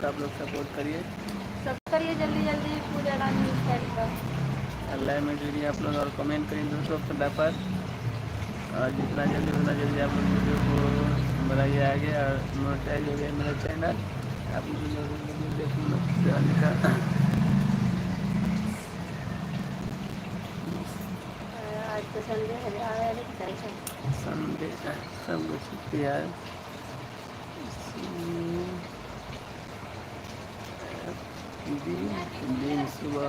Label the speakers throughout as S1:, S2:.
S1: आप लोग सपोर्ट करिए,
S2: सब करिए जल्दी जल्दी पूजा रानी स्टाइल का।
S1: अल्लाह में जुड़िए आप लोग और कमेंट करिए दोस्तों फटाफट, और जितना जल्दी उतना जल्दी आप लोग वीडियो को बढ़ाइए आगे, और मोनेटाइज हो गया मेरा चैनल, आप लोग वीडियो देखने का।
S2: आज तो संडे है, आया
S1: संडे सब कुछ छुट्टी है, दिन सुबह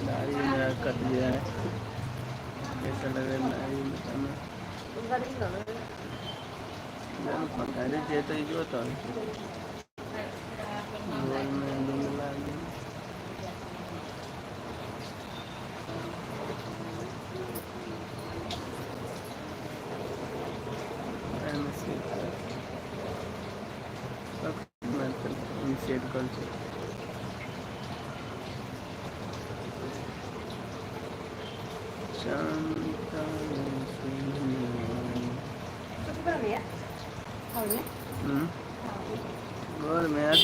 S1: दाढ़ी मेरा कट गया है, कैसा लग रहा है दाढ़ी बताना, पकाने चाहिए तो जो तो गोल में दुंगला इनिशिएट कर घर में आज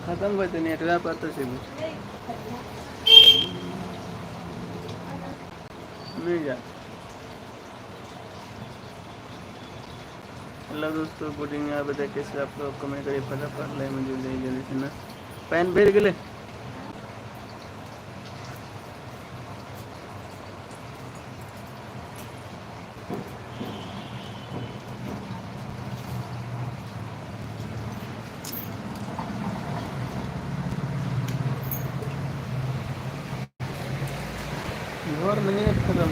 S1: खत्म करते नेटवा पर तो से नहीं जा। हेलो दोस्तों, गुड इवनिंग। आप बताइए कैसे आप लोग कमेंट करिए फटाफट, लाइव में जुड़ जाइए जल्दी से ना। पैन भेज गए घर नहीं खत्म